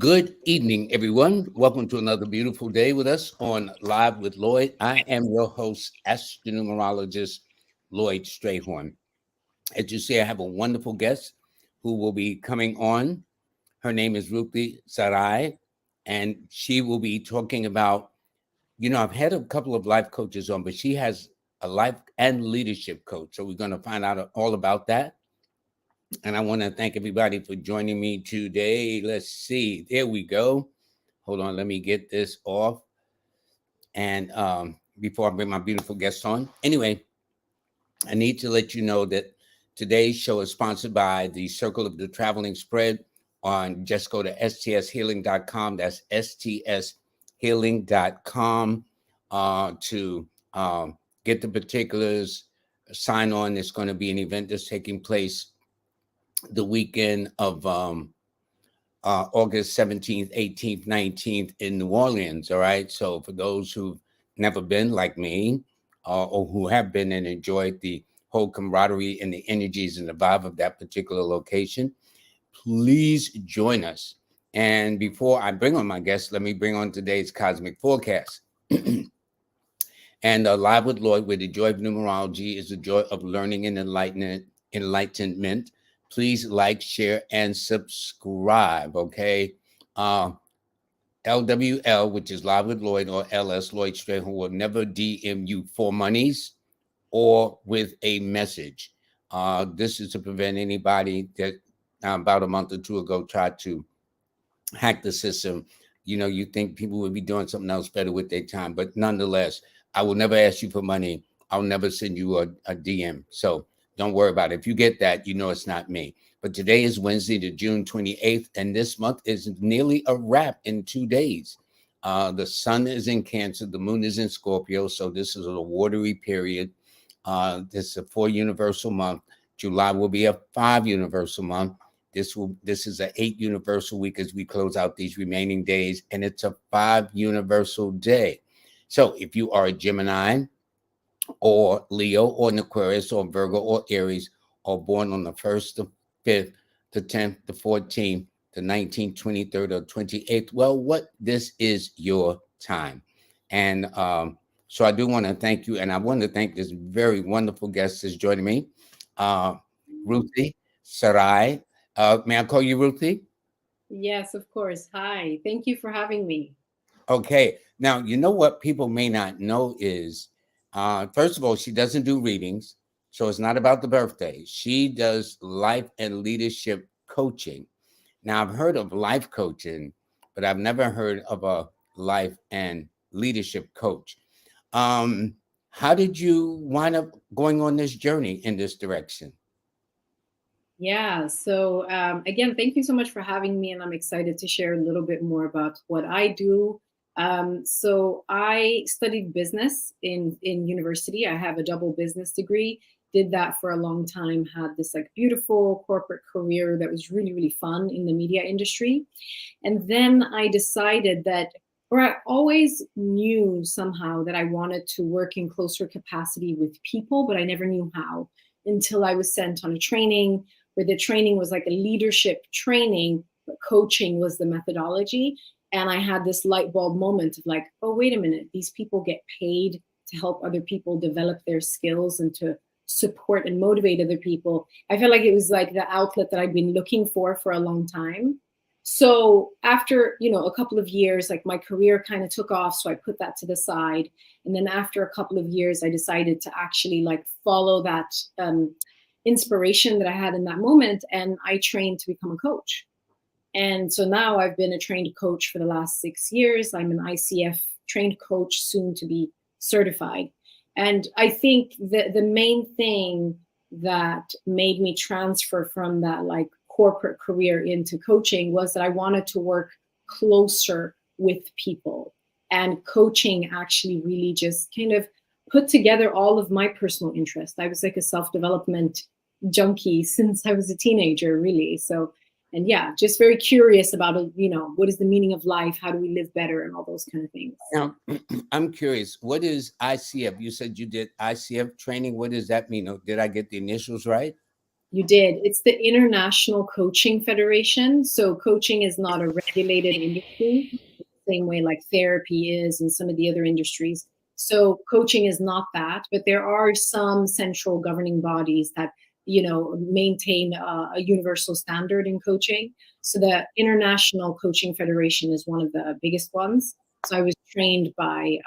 Good evening, everyone. Welcome to another beautiful day with us on Live with Lloyd. I am your host, astronumerologist Lloyd Strayhorn. As you see, I have a wonderful guest who will be coming on. Her name is Rupi Sarai, and she will be talking about, I've had a couple of life coaches on, but she has a life and leadership coach. So we're going to find out all about that. And I want to thank everybody for joining me today. Let's see. There we go. Hold on. Let me get this off. And before I bring my beautiful guest on. Anyway, I need to let you know that today's show is sponsored by the Circle of the Traveling Spread. Just go to stshealing.com. That's stshealing.com to get the particulars. Sign on. It's going to be an event that's taking place the weekend of August 17th, 18th, 19th in New Orleans. All right. So for those who've never been like me or who have been and enjoyed the whole camaraderie and the energies and the vibe of that particular location, please join us. And before I bring on my guest, let me bring on today's cosmic forecast. And Live with Lloyd, where the joy of numerology is the joy of learning and enlightenment. Please like, share, and subscribe, okay? LWL, which is Live with Lloyd, or LS, Lloyd Strayhorn, will never DM you for monies or with a message. This is to prevent anybody that about a month or two ago tried to hack the system. You think people would be doing something else better with their time, but nonetheless, I will never ask you for money. I'll never send you a DM. So don't worry about it. If you get that, it's not me. But today is Wednesday, the June 28th, and this month is nearly a wrap in 2 days. The sun is in Cancer, the moon is in Scorpio, so this is a watery period. This is a 4 universal month. July will be a 5 universal month. This is an 8 universal week as we close out these remaining days, and it's a 5 universal day. So if you are a Gemini or Leo or an Aquarius or Virgo or Aries, or born on the 1st, the 5th, the 10th, the 14th, the 19th, 23rd, or 28th, well, this is your time. And so I do want to thank you, and I want to thank this very wonderful guest that's joining me, Ruthie Sarai. May I call you Ruthie? Yes, of course. Hi. Thank you for having me. Okay. Now, you know what people may not know is, first of all, she doesn't do readings. So it's not about the birthday. She does life and leadership coaching. Now, I've heard of life coaching, but I've never heard of a life and leadership coach. How did you wind up going on this journey in this direction? Yeah. So, again, thank you so much for having me. And I'm excited to share a little bit more about what I do. So, I studied business in university. I have a double business degree. Did that for a long time, had this like beautiful corporate career that was really, really fun in the media industry. And then I decided that, or I always knew somehow that I wanted to work in closer capacity with people, but I never knew how until I was sent on a training where the training was like a leadership training, but coaching was the methodology. And I had this light bulb moment of like, oh, wait a minute, these people get paid to help other people develop their skills and to support and motivate other people. I felt like it was like the outlet that I'd been looking for a long time. So after, a couple of years, like my career kind of took off. So I put that to the side. And then after a couple of years, I decided to actually like follow that inspiration that I had in that moment. And I trained to become a coach. And so now I've been a trained coach for the last 6 years. I'm an ICF trained coach, soon to be certified. And I think that the main thing that made me transfer from that like corporate career into coaching was that I wanted to work closer with people. And coaching actually really just kind of put together all of my personal interests. I was like a self-development junkie since I was a teenager, really. So, and yeah, just very curious about, what is the meaning of life? How do we live better and all those kind of things. Now, I'm curious, what is ICF? You said you did ICF training. What does that mean? Did I get the initials right? You did. It's the International Coaching Federation. So coaching is not a regulated industry, same way like therapy is and some of the other industries. So coaching is not that, but there are some central governing bodies that maintain a universal standard in coaching. So the International Coaching Federation is one of the biggest ones. So I was trained by,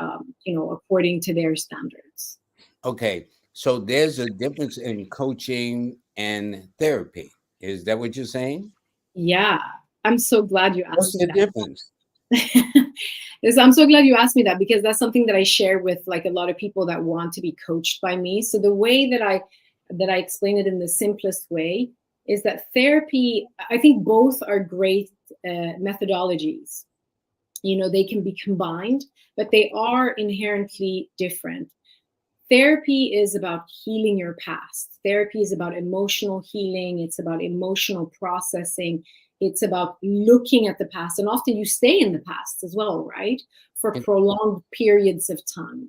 according to their standards. Okay, so there's a difference in coaching and therapy. Is that what you're saying? Yeah, I'm so glad you asked What's me the difference? that. I'm so glad you asked me that because that's something that I share with like a lot of people that want to be coached by me. So the way that I explain it in the simplest way is that therapy, I think both are great methodologies. They can be combined, but they are inherently different. Therapy is about healing your past. Therapy is about emotional healing. It's about emotional processing. It's about looking at the past. And often you stay in the past as well, right? For prolonged periods of time.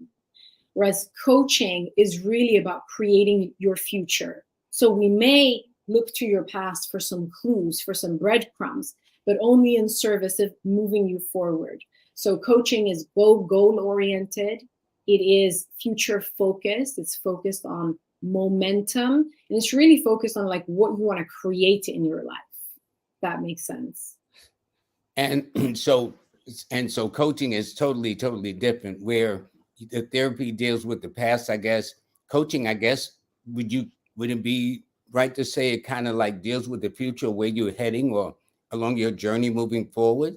Whereas coaching is really about creating your future. So we may look to your past for some clues, for some breadcrumbs, but only in service of moving you forward. So coaching is goal oriented. It is future focused. It's focused on momentum. And it's really focused on like what you want to create in your life. That makes sense. And so coaching is totally different. Where the therapy deals with the past, I guess. Coaching, I guess, would it be right to say it kind of like deals with the future, where you're heading or along your journey moving forward?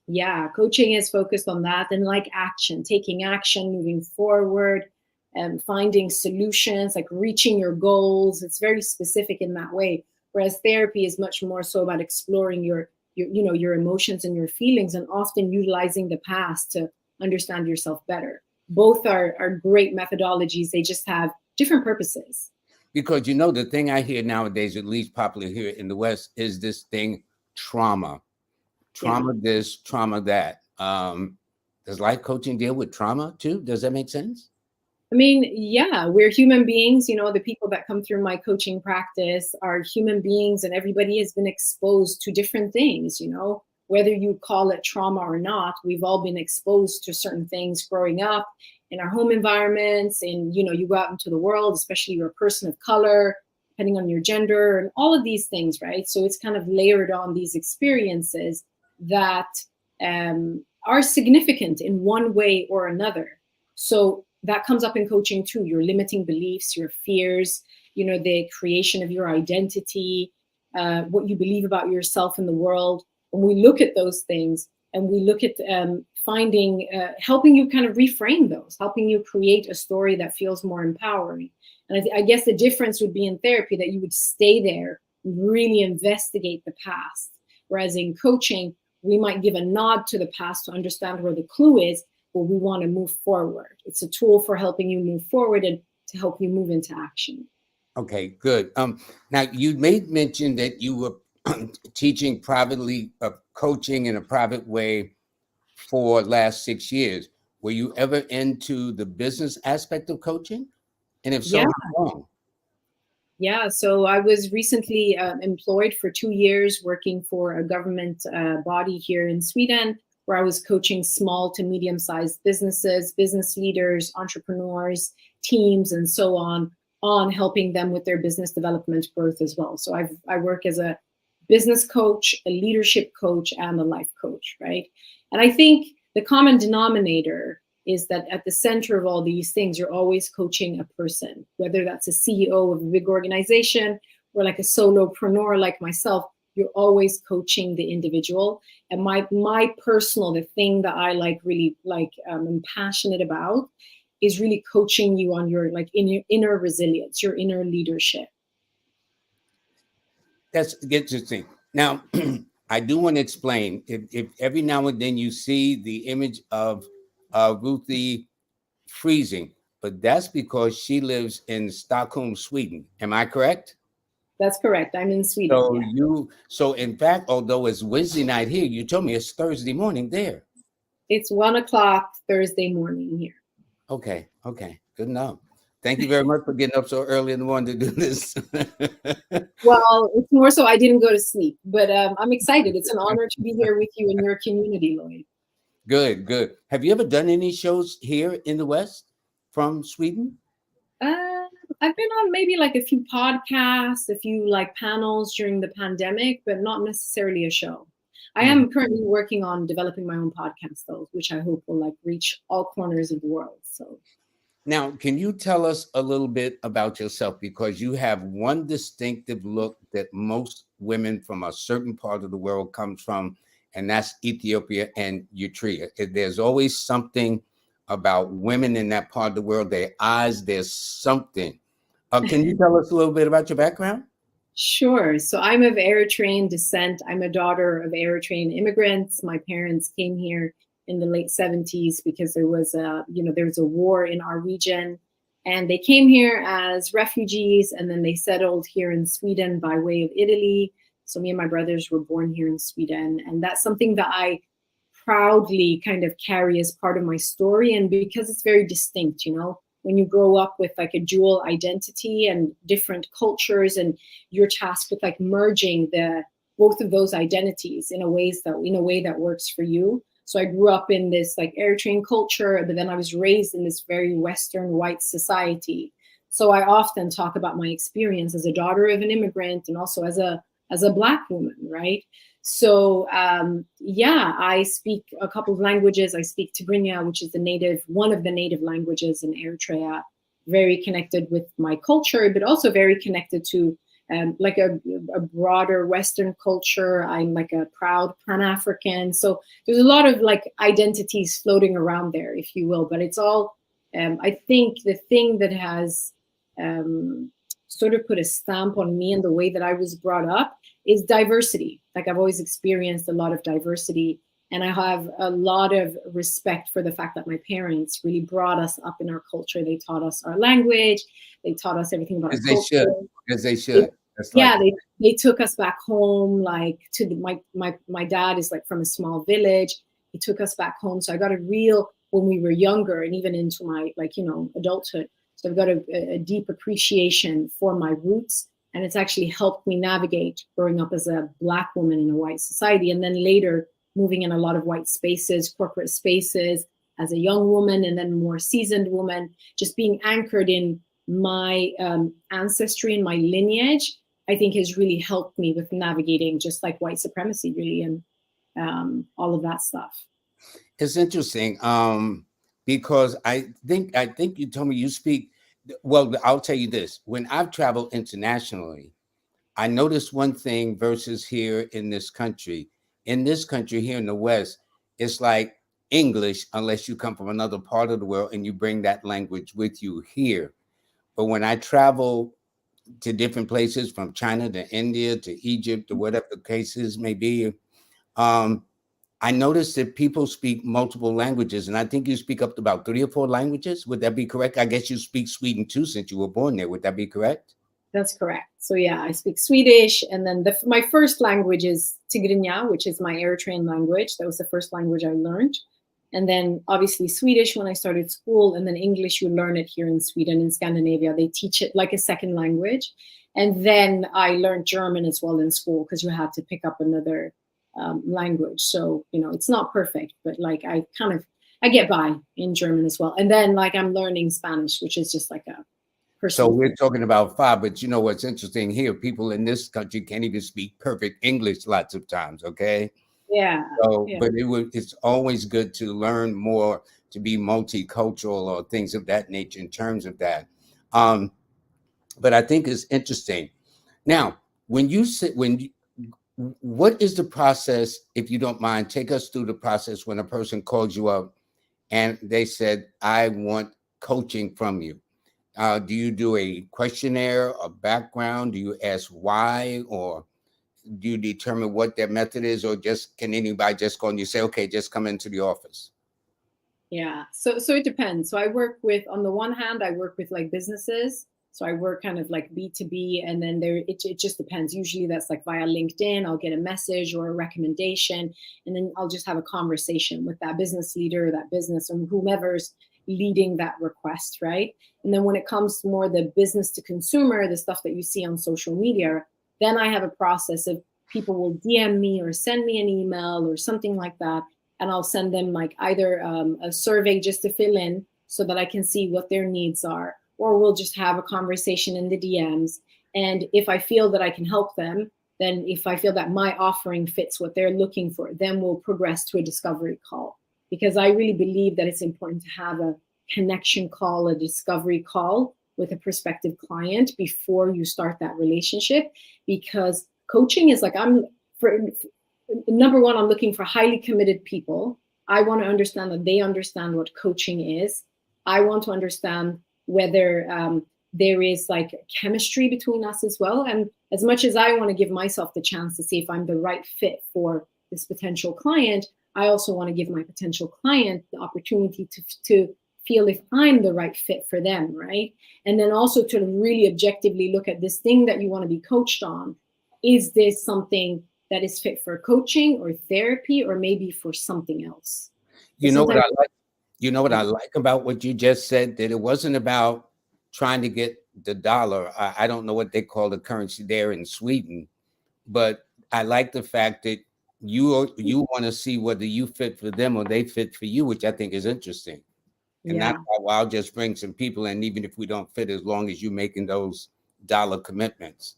Yeah, coaching is focused on that and like action, taking action, moving forward, and finding solutions, like reaching your goals. It's very specific in that way. Whereas therapy is much more so about exploring your emotions and your feelings, and often utilizing the past to understand yourself better. Both are great methodologies. They just have different purposes. Because the thing I hear nowadays, at least popular here in the West, is this thing trauma. Yeah. Trauma this, trauma that. Does life coaching deal with trauma too? Does that make sense? I mean, yeah, we're human beings. The people that come through my coaching practice are human beings, and everybody has been exposed to different things, whether you call it trauma or not. We've all been exposed to certain things growing up in our home environments, and, you go out into the world, especially you're a person of color, depending on your gender, and all of these things, right? So it's kind of layered on these experiences that are significant in one way or another. So that comes up in coaching too, your limiting beliefs, your fears, the creation of your identity, what you believe about yourself in the world. When we look at those things and we look at helping you kind of reframe those, helping you create a story that feels more empowering. And I guess the difference would be in therapy that you would stay there, really investigate the past. Whereas in coaching, we might give a nod to the past to understand where the clue is, but we want to move forward. It's a tool for helping you move forward and to help you move into action. Okay, good. Now you made mention that you were teaching privately, coaching in a private way for last 6 years. Were you ever into the business aspect of coaching? And if so, Yeah. how long? Yeah, so I was recently employed for 2 years working for a government body here in Sweden, where I was coaching small to medium-sized businesses, business leaders, entrepreneurs, teams, and so on helping them with their business development growth as well. So I work as a business coach, a leadership coach, and a life coach, right? And I think the common denominator is that at the center of all these things, you're always coaching a person, whether that's a CEO of a big organization or like a solopreneur like myself. You're always coaching the individual. And my personal, the thing that I really am passionate about is really coaching you on your in your inner resilience, your inner leadership. That's interesting. Now, I do want to explain if every now and then you see the image of Ruthie freezing, but that's because she lives in Stockholm, Sweden. Am I correct? That's correct. I'm in Sweden. So Yeah. so in fact, although it's Wednesday night here, you told me it's Thursday morning there. It's 1:00 Thursday morning here. Okay, good enough. Thank you very much for getting up so early in the morning to do this. Well, it's more so I didn't go to sleep, but I'm excited. It's an honor to be here with you in your community, Lloyd. Good, good. Have you ever done any shows here in the West from Sweden? Uh, I've been on maybe like a few podcasts, a few like panels during the pandemic, but not necessarily a show. I Mhm. am currently working on developing my own podcast though, which I hope will like reach all corners of the world. So Now, can you tell us a little bit about yourself? Because you have one distinctive look that most women from a certain part of the world comes from, and that's Ethiopia and Eritrea. There's always something about women in that part of the world, their eyes, there's something. Can you tell us a little bit about your background? sure. So I'm of Eritrean descent. I'm a daughter of Eritrean immigrants. My parents came here in the late 70s because there was a war in our region. And they came here as refugees and then they settled here in Sweden by way of Italy. So me and my brothers were born here in Sweden. And that's something that I proudly kind of carry as part of my story. And because it's very distinct, when you grow up with like a dual identity and different cultures and you're tasked with like merging the both of those identities in a way that works for you. So I grew up in this like Eritrean culture, but then I was raised in this very Western white society. So I often talk about my experience as a daughter of an immigrant and also as a Black woman, right? So yeah, I speak a couple of languages. I speak Tigrinya, which is one of the native languages in Eritrea. Very connected with my culture, but also very connected to like a broader Western culture. I'm like a proud Pan-African. So there's a lot of like identities floating around there, if you will. But it's all, I think the thing that has um, sort of put a stamp on me and the way that I was brought up is diversity. Like I've always experienced a lot of diversity. And I have a lot of respect for the fact that my parents really brought us up in our culture. They taught us our language. They taught us everything about our As they should, culture. as they They, should. That's like, yeah, they took us back home, like my dad is like from a small village. He took us back home. So I got a real, when we were younger and even into my like, adulthood. So I've got a deep appreciation for my roots. And it's actually helped me navigate growing up as a Black woman in a white society. And then later moving in a lot of white spaces, corporate spaces as a young woman, and then more seasoned woman, just being anchored in my ancestry and my lineage, I think has really helped me with navigating just like white supremacy, really, and all of that stuff. it's interesting. Because I think you told me you speak well, I'll tell you this. When I've traveled internationally, I noticed one thing versus here in this country. In this country, here in the West, it's like English, unless you come from another part of the world and you bring that language with you here. But when I travel to different places from China to India to Egypt or whatever the cases may be, um, I noticed that people speak multiple languages, and I think you speak up to about 3 or 4 languages. Would that be correct? I guess you speak Sweden too, since you were born there. Would that be correct? That's correct. So yeah, I speak Swedish, and then my first language is Tigrinya, which is my Eritrean language. That was the first language I learned, and then obviously Swedish when I started school, and then English. You learn it here in Sweden, in Scandinavia. They teach it like a second language, and then I learned German as well in school because you have to pick up another language. So it's not perfect, but like I get by in German as well, and then like I'm learning Spanish, which is just like a So personal we're thing. talking about 5, but you know what's interesting here? People in this country can't even speak perfect English lots of times. Okay, Yeah, so yeah. but it's always good to learn more, to be multicultural or things of that nature in terms of that. Um, but I think it's interesting. Now, when you sit, what is the process? If you don't mind, take us through the process when a person calls you up and they said, "I want coaching from you." Do you do a questionnaire, a background? Do you ask why, or do you determine what their method is, or just can anybody just call and you say, "Okay, just come into the office"? Yeah. So it depends. So I work with, on the one hand, I work with like businesses. So I work kind of like B2B, and then it just depends. Usually that's like via LinkedIn. I'll get a message or a recommendation, and then I'll just have a conversation with that business leader, that business, or whomever's leading that request, right? And then when it comes to more the business to consumer, the stuff that you see on social media, then I have a process of people will DM me or send me an email or something like that. And I'll send them like either a survey just to fill in so that I can see what their needs are, or we'll just have a conversation in the DMs. And if I feel that I can help them, then if I feel that my offering fits what they're looking for, then we'll progress to a discovery call. Because I really believe that it's important to have a connection call, a discovery call with a prospective client before you start that relationship. Because coaching is like, number one, I'm looking for highly committed people. I want to understand that they understand what coaching is. I want to understand whether there is like chemistry between us as well. And as much as I want to give myself the chance to see if I'm the right fit for this potential client, I also want to give my potential client the opportunity to feel if I'm the right fit for them, right? And then also to really objectively look at this thing that you want to be coached on. Is this something that is fit for coaching or therapy, or maybe for something else? You know what I like? You know what I like about what you just said? That it wasn't about trying to get the dollar. I don't know what they call the currency there in Sweden, but I like the fact that you want to see whether you fit for them or they fit for you, which I think is interesting. And Yeah. that's why I'll just bring some people in, even if we don't fit, as long as you're making those dollar commitments.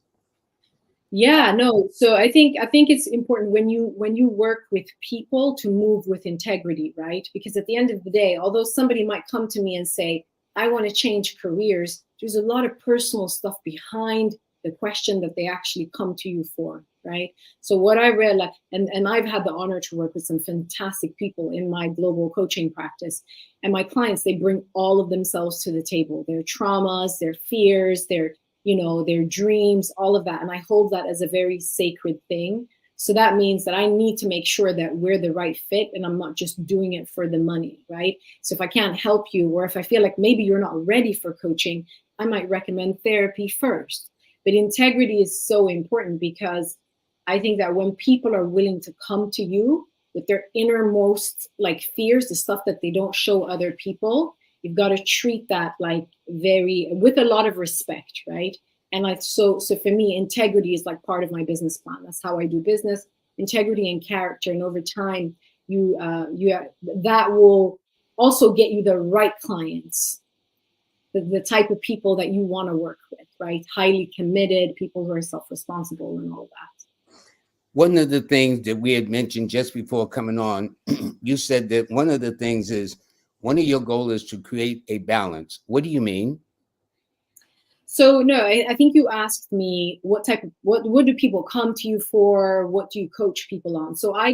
Yeah, no. So I think it's important when you work with people to move with integrity, right? Because at the end of the day, although somebody might come to me and say, I want to change careers, there's a lot of personal stuff behind the question that they actually come to you for, right? So what I realized, and I've had the honor to work with some fantastic people in my global coaching practice, and my clients, they bring all of themselves to the table, their traumas, their fears, their dreams, all of that. And I hold that as a very sacred thing. So that means that I need to make sure that we're the right fit and I'm not just doing it for the money, right? So if I can't help you, or if I feel like maybe you're not ready for coaching, I might recommend therapy first. But integrity is so important, because I think that when people are willing to come to you with their innermost like fears, the stuff that they don't show other people, you've got to treat that like with a lot of respect, right? And so for me, integrity is like part of my business plan. That's how I do business, integrity and character. And over time, that will also get you the right clients, the type of people that you want to work with, right? Highly committed people who are self-responsible and all that. One of the things that we had mentioned just before coming on, you said that one of the things is one of your goals is to create a balance. What do you mean? So no, I think you asked me what do people come to you for? What do you coach people on? So I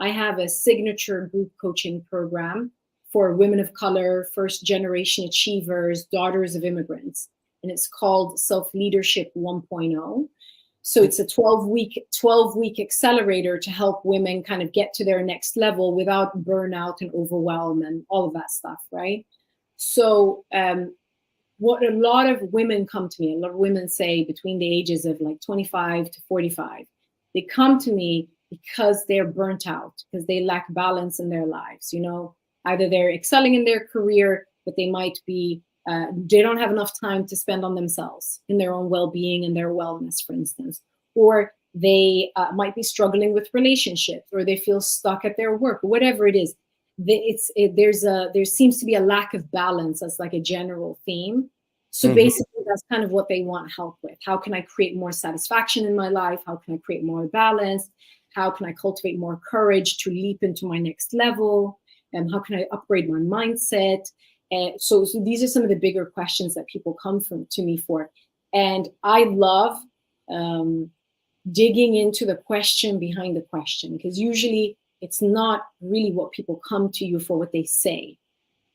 have a signature group coaching program for women of color, first generation achievers, daughters of immigrants. And it's called Self Leadership 1.0. So it's a 12-week accelerator to help women kind of get to their next level without burnout and overwhelm and all of that stuff, right? So what a lot of women come to me, a lot of women say between the ages of like 25 to 45, they come to me because they're burnt out, because they lack balance in their lives. Either they're excelling in their career, but they might be, they don't have enough time to spend on themselves, in their own well-being and their wellness, for instance. Or they might be struggling with relationships, or they feel stuck at their work, or whatever it is. There seems to be a lack of balance as like a general theme. So basically that's kind of what they want help with. How can I create more satisfaction in my life? How can I create more balance? How can I cultivate more courage to leap into my next level? And how can I upgrade my mindset? And so these are some of the bigger questions that people come to me for. And I love digging into the question behind the question, because usually it's not really what people come to you for, what they say,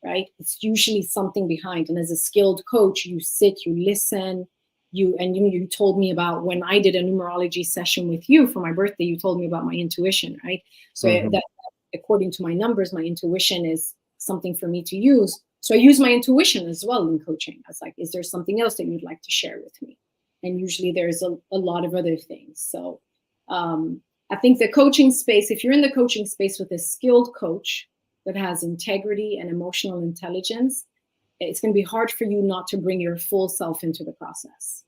right? It's usually something behind. And as a skilled coach, you sit, you listen, you told me about when I did a numerology session with you for my birthday, you told me about my intuition, right? So that according to my numbers, my intuition is something for me to use. So I use my intuition as well in coaching. I was like, is there something else that you'd like to share with me? And usually there's a lot of other things. So I think the coaching space, if you're in the coaching space with a skilled coach, that has integrity and emotional intelligence, it's going to be hard for you not to bring your full self into the process.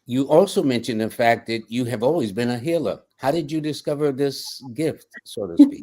You also mentioned the fact that you have always been a healer. How did you discover this gift, so to speak?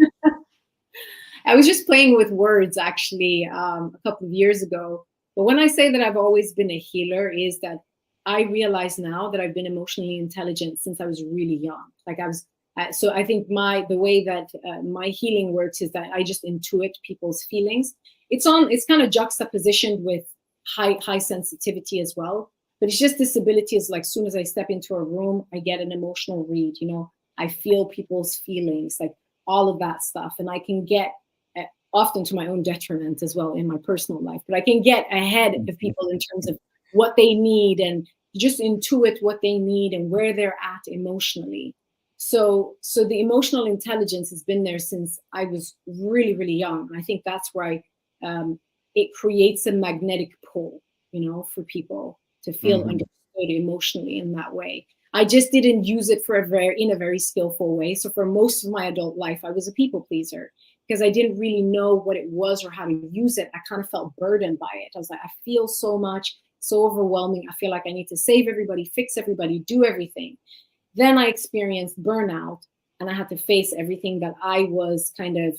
I was just playing with words actually a couple of years ago. But when I say that I've always been a healer, is that I realize now that I've been emotionally intelligent since I was really young. Like I was, so I think the way that my healing works is that I just intuit people's feelings. It's kind of juxtapositioned with high sensitivity as well. But it's just this ability is like, as soon as I step into a room, I get an emotional read. I feel people's feelings, like all of that stuff, and I can get often to my own detriment as well in my personal life, but I can get ahead of people in terms of what they need and just intuit what they need and where they're at emotionally. So the emotional intelligence has been there since I was really, really young. I think that's why it creates a magnetic pull, for people to feel understood emotionally in that way. I just didn't use it in a very skillful way. So for most of my adult life, I was a people pleaser because I didn't really know what it was or how to use it. I kind of felt burdened by it. I was like, I feel so much, so overwhelming. I feel like I need to save everybody, fix everybody, do everything. Then I experienced burnout, and I had to face everything that I was kind of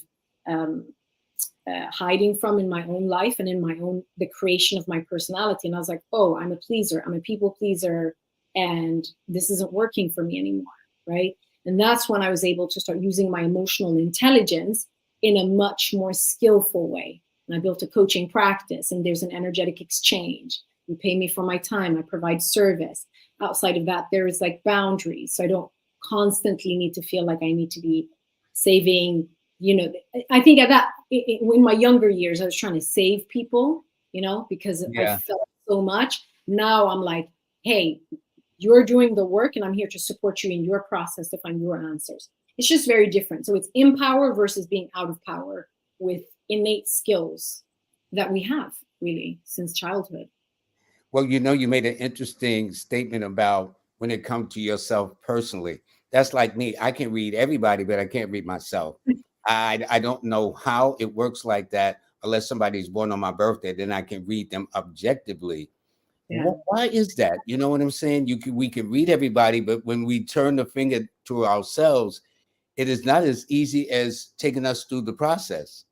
hiding from in my own life and in the creation of my personality. And I was like, oh, I'm a pleaser. I'm a people pleaser. And this isn't working for me anymore, right? And that's when I was able to start using my emotional intelligence in a much more skillful way. And I built a coaching practice, and there's an energetic exchange. You pay me for my time. I provide service. Outside of that, there is like boundaries. So I don't constantly need to feel like I need to be saving. I think in my younger years, I was trying to save people, because I felt so much. Now I'm like, hey, you're doing the work and I'm here to support you in your process to find your answers. It's just very different. So it's in power versus being out of power with innate skills that we have really since childhood. Well, you made an interesting statement about when it comes to yourself personally. That's like me. I can read everybody, but I can't read myself. I don't know how it works like that unless somebody's born on my birthday, then I can read them objectively. Yeah. Why is that? You know what I'm saying? We can read everybody, but when we turn the finger to ourselves, it is not as easy as taking us through the process.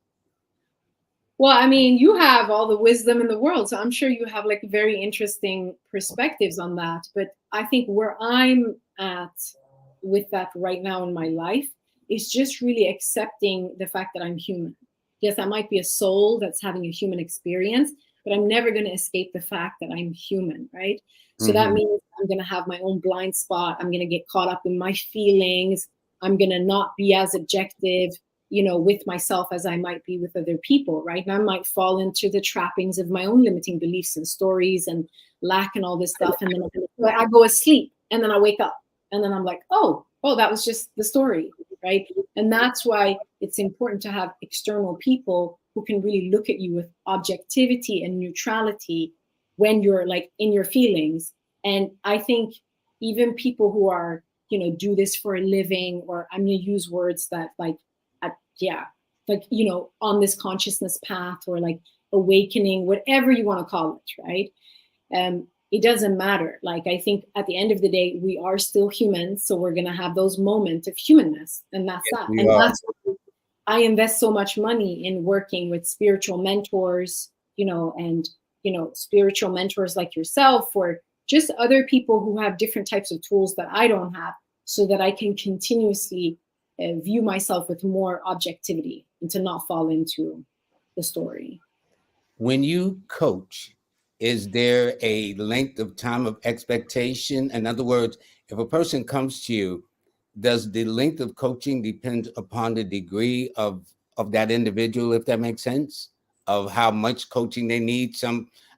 Well, I mean, you have all the wisdom in the world, so I'm sure you have like very interesting perspectives on that. But I think where I'm at with that right now in my life is just really accepting the fact that I'm human. Yes, I might be a soul that's having a human experience, but I'm never going to escape the fact that I'm human, right? So that means I'm going to have my own blind spot. I'm going to get caught up in my feelings. I'm going to not be as objective, with myself as I might be with other people, right? And I might fall into the trappings of my own limiting beliefs and stories and lack and all this stuff. And then I go asleep and then I wake up and then I'm like, oh, that was just the story, right? And that's why it's important to have external people who can really look at you with objectivity and neutrality when you're like in your feelings. And I think even people who are, do this for a living, or I'm going to use words that like, on this consciousness path or like awakening, whatever you want to call it, right? It doesn't matter. Like, I think at the end of the day, we are still humans. So we're going to have those moments of humanness. And that's that. And that's why I invest so much money in working with spiritual mentors, and, spiritual mentors like yourself, or just other people who have different types of tools that I don't have, so that I can continuously view myself with more objectivity and to not fall into the story. When you coach, is there a length of time of expectation? In other words, if a person comes to you, does the length of coaching depend upon the degree of that individual, if that makes sense, of how much coaching they need?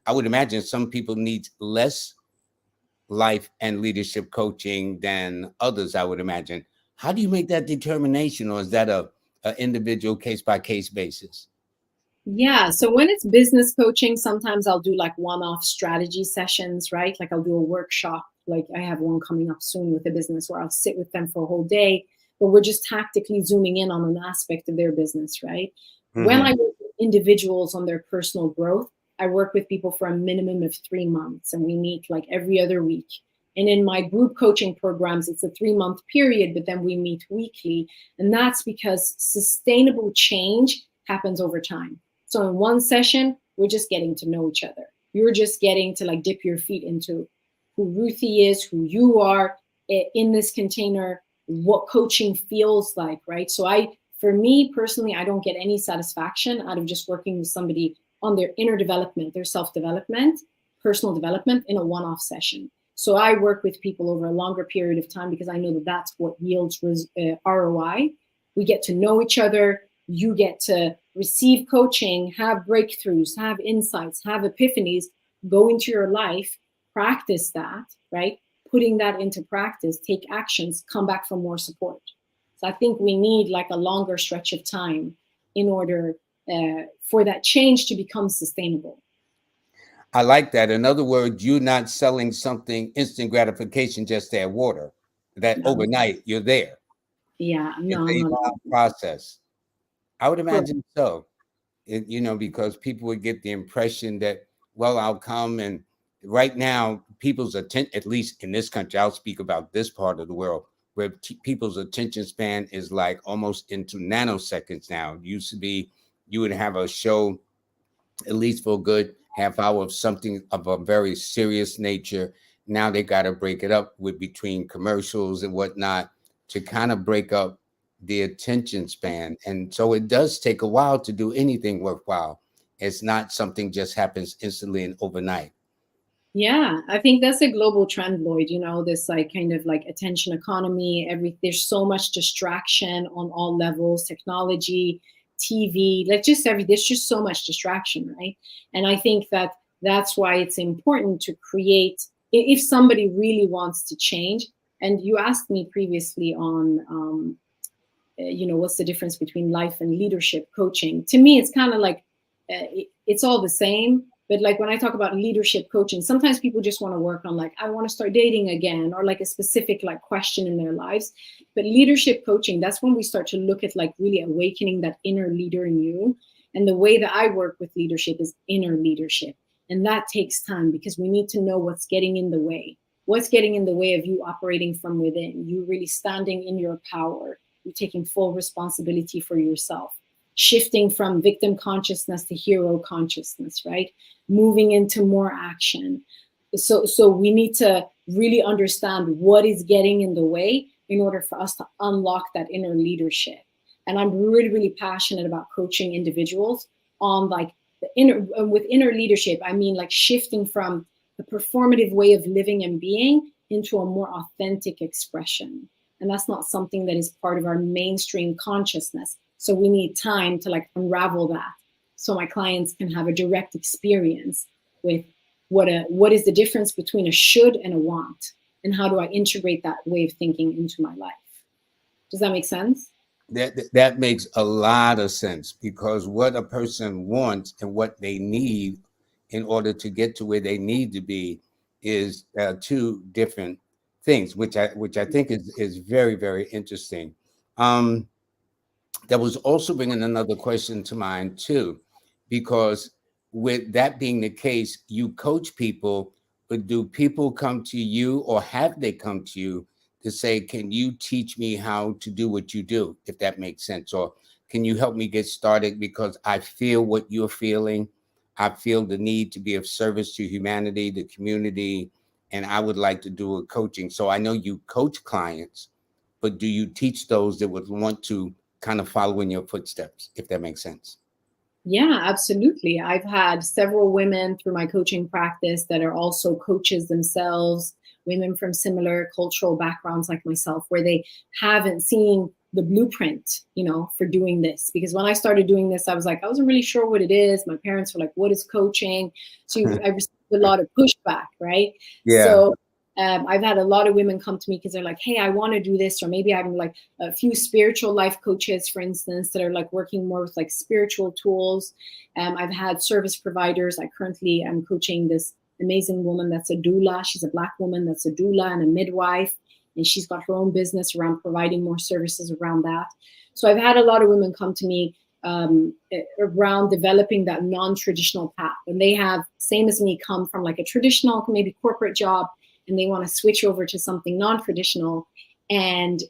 I would imagine some people need less life and leadership coaching than others, I would imagine. How do you make that determination, or is that a individual case by case basis? Yeah. So when it's business coaching, sometimes I'll do like one-off strategy sessions, right? Like I'll do a workshop. Like I have one coming up soon with a business where I'll sit with them for a whole day. but we're just tactically zooming in on an aspect of their business, right? When I Mm-hmm. work with individuals on their personal growth, I work with people for a minimum of 3 months, and we meet like every other week. And in my group coaching programs, it's a 3 month period, but then we meet weekly. And that's because sustainable change happens over time. So in one session, we're just getting to know each other. You're just getting to like dip your feet into who Ruthie is, who you are in this container, what coaching feels like, right? So for me personally, I don't get any satisfaction out of just working with somebody on their inner development, their self-development, personal development in a one-off session. So I work with people over a longer period of time because I know that that's what yields ROI. We get to know each other. You get to receive coaching, have breakthroughs, have insights, have epiphanies, go into your life, practice that, right? Putting that into practice, take actions, come back for more support. So I think we need like a longer stretch of time in order for that change to become sustainable. I like that. In other words, you're not selling something instant gratification just to add water. That No, overnight you're there. yeah, It's no, I'm a not. long process. I would Correct. imagine so. Because people would get the impression that, well, I'll come and right now people's attention, at least in this country, I'll speak about this part of the world where people's attention span is like almost into nanoseconds now. It used to be you would have a show at least for a good half hour of something of a very serious nature. Now they got to break it up with between commercials and whatnot to kind of break up the attention span. And so it does take a while to do anything worthwhile. It's not something just happens instantly and overnight. Yeah, I think that's a global trend, Lloyd. This like kind of like attention economy. There's so much distraction on all levels, technology, TV, like just there's just so much distraction, right? And I think that's why it's important to create if somebody really wants to change. And you asked me previously on what's the difference between life and leadership coaching. To me, it's kind of like it's all the same. But like when I talk about leadership coaching, sometimes people just want to work on like, I want to start dating again, or like a specific like question in their lives. But leadership coaching, that's when we start to look at like really awakening that inner leader in you. And the way that I work with leadership is inner leadership. And that takes time because we need to know what's getting in the way. What's getting in the way of you operating from within, you really standing in your power, you taking full responsibility for yourself, shifting from victim consciousness to hero consciousness, right? Moving into more action. So we need to really understand what is getting in the way in order for us to unlock that inner leadership. And I'm really, really passionate about coaching individuals on like the inner, with inner leadership, I mean like shifting from the performative way of living and being into a more authentic expression. And that's not something that is part of our mainstream consciousness. So we need time to like unravel that so my clients can have a direct experience with what is the difference between a should and a want, and how do I integrate that way of thinking into my life. Does that make sense? That makes a lot of sense because what a person wants and what they need in order to get to where they need to be is two different things, which I think is very, very interesting. Um, that was also bringing another question to mind too, because with that being the case, you coach people, but do people come to you or have they come to you to say, can you teach me how to do what you do, if that makes sense? Or can you help me get started because I feel what you're feeling? I feel the need to be of service to humanity, the community, and I would like to do a coaching. So I know you coach clients, but do you teach those that would want to kind of follow in your footsteps, if that makes sense? Yeah, absolutely. I've had several women through my coaching practice that are also coaches themselves, women from similar cultural backgrounds like myself, where they haven't seen the blueprint, for doing this. Because when I started doing this, I was like, I wasn't really sure what it is. My parents were like, what is coaching? So I received a lot of pushback, right? Yeah. So I've had a lot of women come to me because they're like, hey, I want to do this. Or maybe I'm like a few spiritual life coaches, for instance, that are like working more with like spiritual tools. I've had service providers. I currently am coaching this amazing woman that's a doula. She's a Black woman that's a doula and a midwife. and she's got her own business around providing more services around that. So I've had a lot of women come to me around developing that non-traditional path, and they have, same as me, come from like a traditional, maybe corporate job, and they want to switch over to something non-traditional, and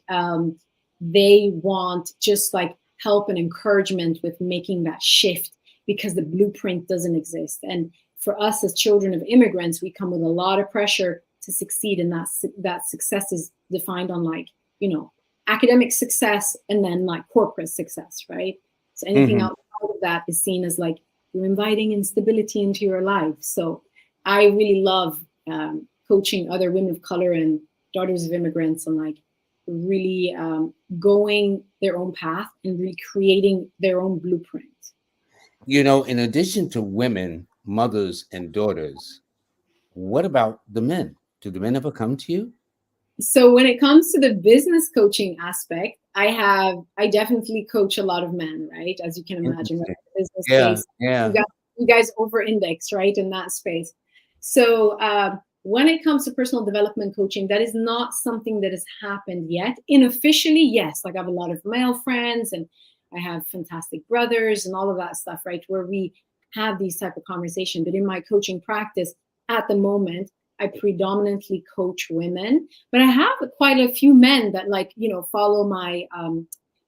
they want just like help and encouragement with making that shift because the blueprint doesn't exist. And for us as children of immigrants, we come with a lot of pressure to succeed, and that success is defined on like, you know, academic success and then like corporate success, right? So anything outside of that is seen as like you're inviting instability into your life. So I really love coaching other women of color and daughters of immigrants on like really going their own path and really creating their own blueprint. You know, in addition to women, mothers, and daughters, what about the men? Do the men ever come to you? So when it comes to the business coaching aspect, I definitely coach a lot of men, right? As you can imagine, right? Interesting. The business Yeah, space, yeah. you guys over index, right, in that space. So when it comes to personal development coaching, that is not something that has happened yet. Unofficially, yes. Like I have a lot of male friends and I have fantastic brothers and all of that stuff, right? Where we have these type of conversation. But in my coaching practice at the moment, I predominantly coach women, but I have quite a few men that like, you know, follow my,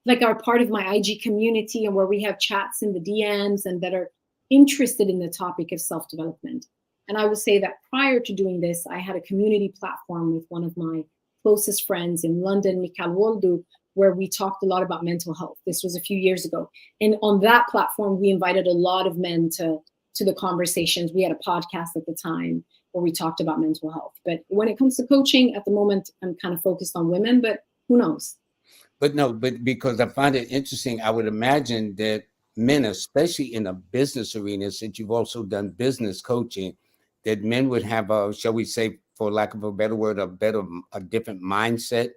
like are part of my IG community and where we have chats in the DMs and that are interested in the topic of self-development. And I would say that prior to doing this, I had a community platform with one of my closest friends in London, Mikhail Woldu, where we talked a lot about mental health. This was a few years ago. And on that platform, we invited a lot of men to the conversations. We had a podcast at the time where we talked about mental health. But when it comes to coaching, at the moment, I'm kind of focused on women, but who knows? But no, but because I find it interesting, I would imagine that men, especially in a business arena, since you've also done business coaching, that men would have a, shall we say, for lack of a better word, a different mindset,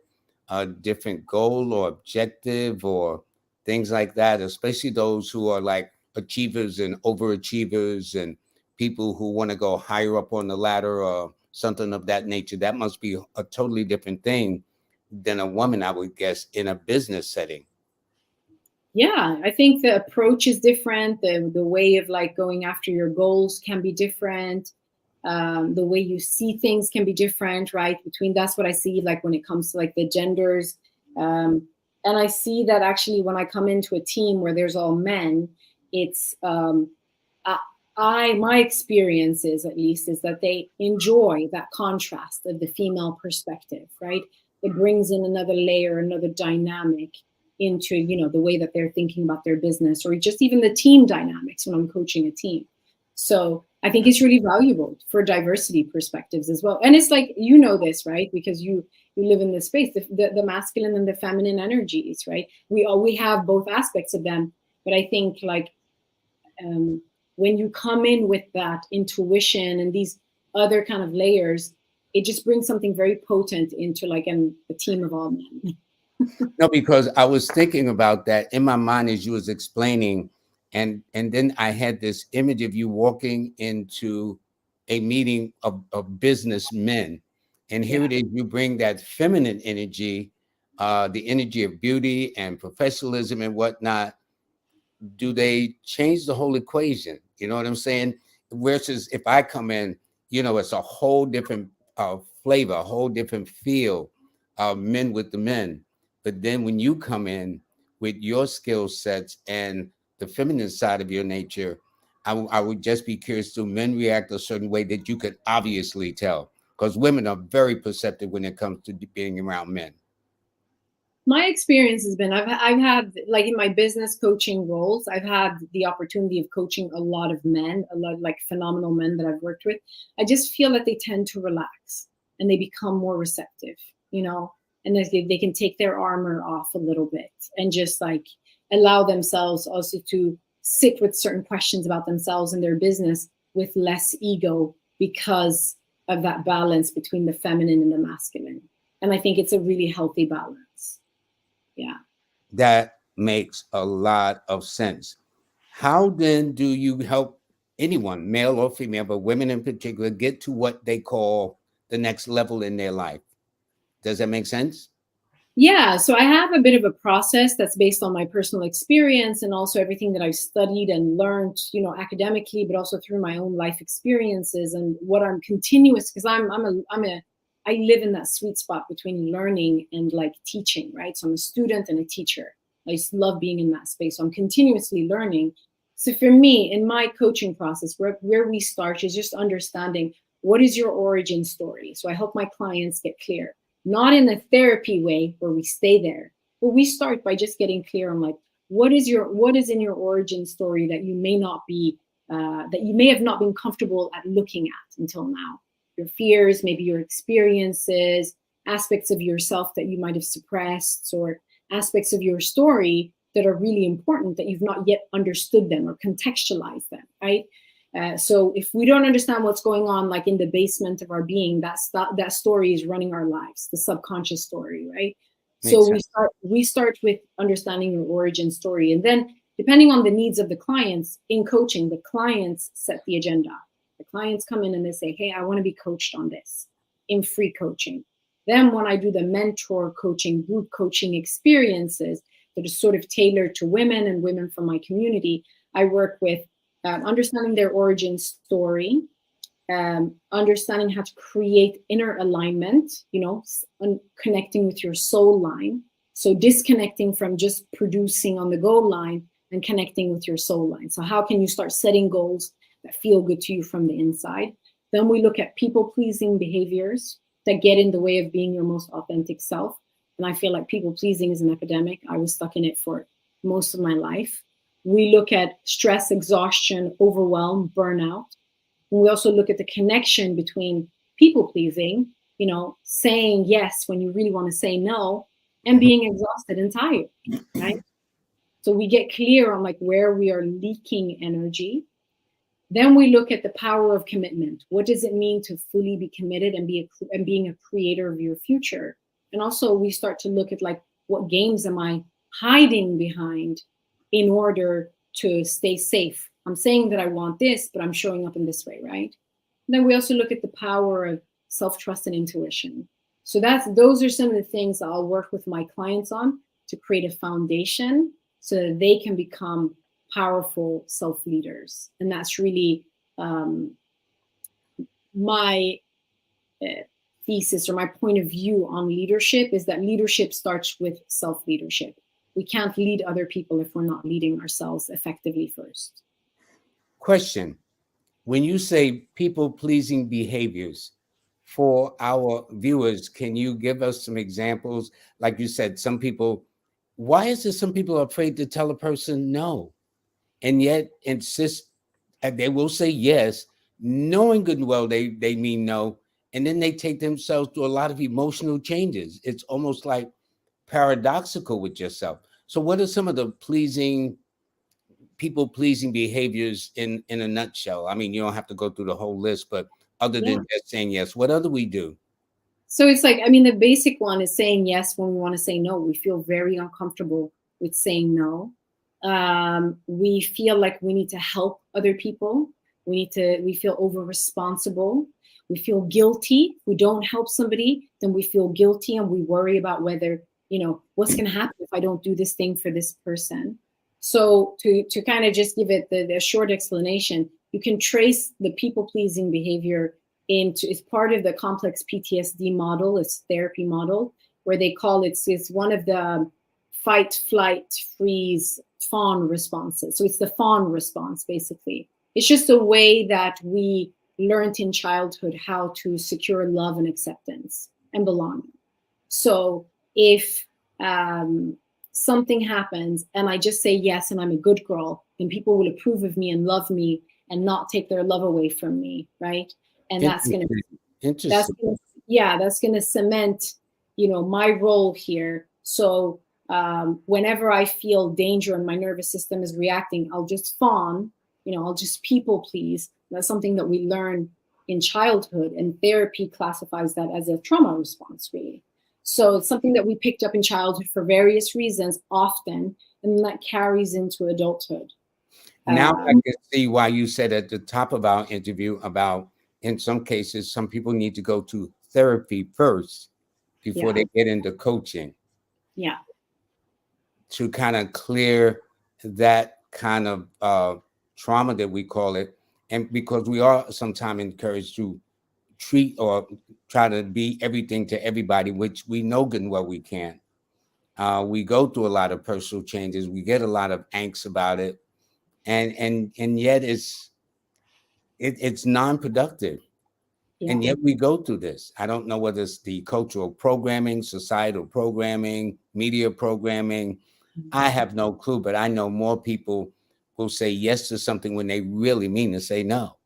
a different goal or objective or things like that, especially those who are like achievers and overachievers and people who want to go higher up on the ladder or something of that nature. That must be a totally different thing than a woman, I would guess, in a business setting. Yeah, I think the approach is different. The way of like going after your goals can be different. The way you see things can be different, right? Between that's what I see like when it comes to like the genders. And I see that actually when I come into a team where there's all men, it's my experience is at least is that they enjoy that contrast of the female perspective, right? It brings in another layer, another dynamic into, you know, the way that they're thinking about their business or just even the team dynamics when I'm coaching a team. So I think it's really valuable for diversity perspectives as well. And it's like, you know this, right? Because you live in this space, the masculine and the feminine energies, right? We have both aspects of them. But I think like when you come in with that intuition and these other kind of layers, it just brings something very potent into like a team of all men. No, because I was thinking about that in my mind as you was explaining, and then I had this image of you walking into a meeting of businessmen, and here Yeah. it is, you bring that feminine energy, the energy of beauty and professionalism and whatnot. Do they change the whole equation? You know what I'm saying? Versus if I come in, you know, it's a whole different flavor, a whole different feel, men with the men. But then when you come in with your skill sets and the feminine side of your nature, I would just be curious, do men react a certain way that you could obviously tell? Because women are very perceptive when it comes to being around men. My experience has been I've had like in my business coaching roles, I've had the opportunity of coaching a lot of men, a lot like phenomenal men that I've worked with. I just feel that they tend to relax and they become more receptive, you know, and they can take their armor off a little bit and just like allow themselves also to sit with certain questions about themselves and their business with less ego because of that balance between the feminine and the masculine. And I think it's a really healthy balance. Yeah. That makes a lot of sense. How then do you help anyone, male or female, but women in particular, get to what they call the next level in their life? Does that make sense? Yeah, so I have a bit of a process that's based on my personal experience and also everything that I've studied and learned, academically, but also through my own life experiences and what I'm continuous because I live in that sweet spot between learning and like teaching, right? So I'm a student and a teacher. I just love being in that space. So I'm continuously learning. So for me, in my coaching process, where we start is just understanding what is your origin story. So I help my clients get clear, not in a therapy way where we stay there, but we start by just getting clear on like what is in your origin story that you may not be that you may have not been comfortable at looking at until now. Your fears, maybe your experiences, aspects of yourself that you might have suppressed, or aspects of your story that are really important that you've not yet understood them or contextualized them, right? So if we don't understand what's going on, like in the basement of our being, that story is running our lives, the subconscious story, right? Makes So sense. we start with understanding your origin story, and then depending on the needs of the clients in coaching, the clients set the agenda. The clients come in and they say, "Hey, I want to be coached on this," in free coaching. Then when I do the mentor coaching, group coaching experiences that are sort of tailored to women and women from my community, I work with understanding their origin story, understanding how to create inner alignment, connecting with your soul line. So disconnecting from just producing on the goal line and connecting with your soul line. So how can you start setting goals that feel good to you from the inside? Then we look at people-pleasing behaviors that get in the way of being your most authentic self. And I feel like people-pleasing is an epidemic. I was stuck in it for most of my life. We look at stress, exhaustion, overwhelm, burnout. And we also look at the connection between people pleasing, saying yes when you really want to say no, and being exhausted and tired, right? So we get clear on like where we are leaking energy. Then we look at the power of commitment. What does it mean to fully be committed and being a creator of your future? And also we start to look at like what games am I hiding behind in order to stay safe? I'm saying that I want this, but I'm showing up in this way, right? And then we also look at the power of self-trust and intuition. So those are some of the things that I'll work with my clients on to create a foundation so that they can become powerful self-leaders. And that's really my thesis or my point of view on leadership, is that leadership starts with self-leadership. We can't lead other people if we're not leading ourselves effectively first. Question. When you say people-pleasing behaviors, for our viewers, can you give us some examples? Like you said, why is it some people are afraid to tell a person no, and yet insist, and they will say yes, knowing good and well they mean no, and then they take themselves through a lot of emotional changes. It's almost like paradoxical with yourself. So what are some of the people-pleasing behaviors in a nutshell? I mean, you don't have to go through the whole list, but other Yeah. than just saying yes, what other we do? So it's like, I mean, the basic one is saying yes when we want to say no. We feel very uncomfortable with saying no. We feel like we need to help other people. We feel over responsible. We feel guilty. If we don't help somebody, then we feel guilty and we worry about whether, what's going to happen if I don't do this thing for this person. So to kind of just give it the short explanation, you can trace the people-pleasing behavior it's part of the complex PTSD model, it's therapy model, where they call it's one of the fight, flight, freeze, fawn responses. So it's the fawn response, basically. It's just a way that we learned in childhood how to secure love and acceptance and belonging. So if something happens and I just say yes and I'm a good girl, then people will approve of me and love me and not take their love away from me, right? And that's going to cement, my role here. So whenever I feel danger and my nervous system is reacting, I'll just fawn, I'll just people please. That's something that we learn in childhood, and therapy classifies that as a trauma response, really. So it's something that we picked up in childhood for various reasons often, and that carries into adulthood. Now I can see why you said at the top of our interview about, in some cases, some people need to go to therapy first before Yeah. they get into coaching Yeah. to kind of clear that kind of trauma that we call it. And because we are sometimes encouraged to treat or try to be everything to everybody, which we know good and well we can't. We go through a lot of personal changes. We get a lot of angst about it, and yet it's non-productive. Yeah. And yet we go through this. I don't know whether it's the cultural programming, societal programming, media programming. I have no clue, but I know more people will say yes to something when they really mean to say no.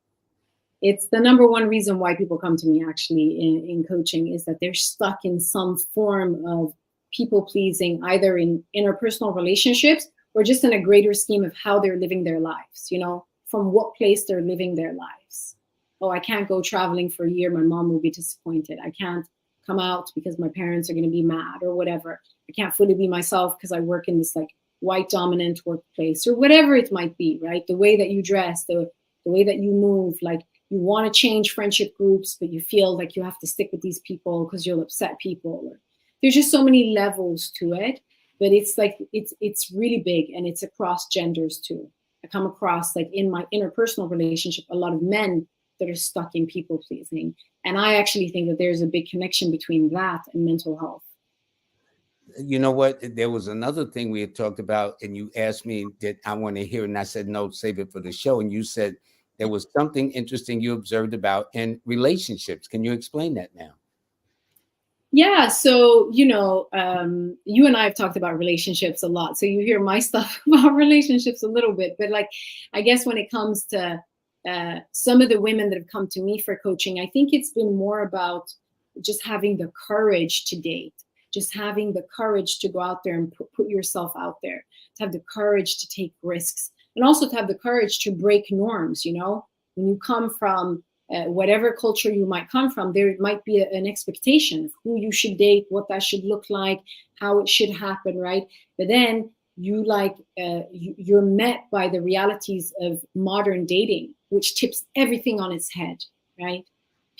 It's the number one reason why people come to me actually in coaching is that they're stuck in some form of people pleasing, either in interpersonal relationships or just in a greater scheme of how they're living their lives, from what place they're living their lives. Oh, I can't go traveling for a year. My mom will be disappointed. I can't come out because my parents are going to be mad or whatever. I can't fully be myself because I work in this like white dominant workplace or whatever it might be, right? The way that you dress, the way that you move, like you want to change friendship groups, but you feel like you have to stick with these people because you'll upset people. Or, there's just so many levels to it, but it's like it's really big and it's across genders too. I come across like in my interpersonal relationship a lot of men that are stuck in people pleasing, and I actually think that there's a big connection between that and mental health. You know what? There was another thing we had talked about, and you asked me that I want to hear, and I said no, save it for the show. And you said there was something interesting you observed about in relationships. Can you explain that now? Yeah, so you and I have talked about relationships a lot, so you hear my stuff about relationships a little bit. But like, I guess when it comes to some of the women that have come to me for coaching, I think it's been more about just having the courage to date, just having the courage to go out there and put yourself out there, to have the courage to take risks, and also to have the courage to break norms. When you come from whatever culture you might come from, there might be an expectation of who you should date, what that should look like, how it should happen, right? But then you're met by the realities of modern dating, which tips everything on its head, right?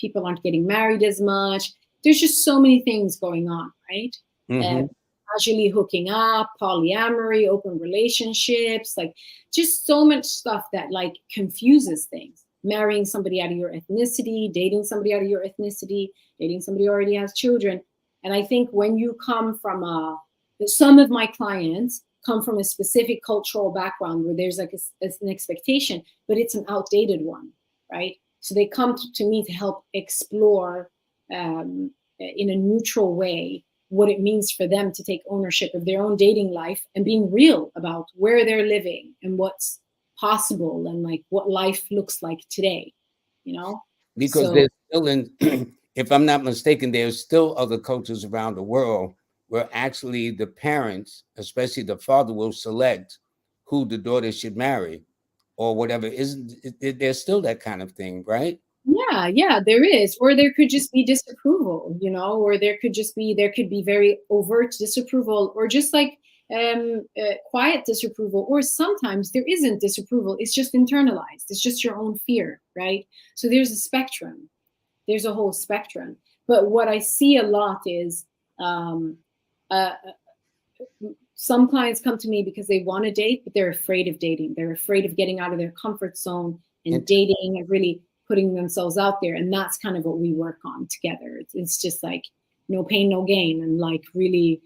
People aren't getting married as much. There's just so many things going on, right? Uh, Mm-hmm. Casually hooking up, polyamory, open relationships, like just so much stuff that like confuses things. Marrying somebody out of your ethnicity, dating somebody out of your ethnicity, dating somebody who already has children. And I think when you come from some of my clients come from a specific cultural background where there's like an expectation, but it's an outdated one, right? So they come to me to help explore in a neutral way what it means for them to take ownership of their own dating life and being real about where they're living and what's possible and like what life looks like today, you know? Because So there's still in, if I'm not mistaken, there's still other cultures around the world where actually the parents, especially the father, will select who the daughter should marry or whatever. Isn't there's still that kind of thing, right? yeah, there is. Or there could just be disapproval, or there could be very overt disapproval or just like quiet disapproval, or sometimes there isn't disapproval, it's just internalized, it's just your own fear, right? So there's a spectrum, there's a whole spectrum. But what I see a lot is um, uh, some clients come to me because they want to date, but they're afraid of dating. They're afraid of getting out of their comfort zone and And dating and really putting themselves out there. And that's kind of what we work on together. It's just like no pain, no gain, and like really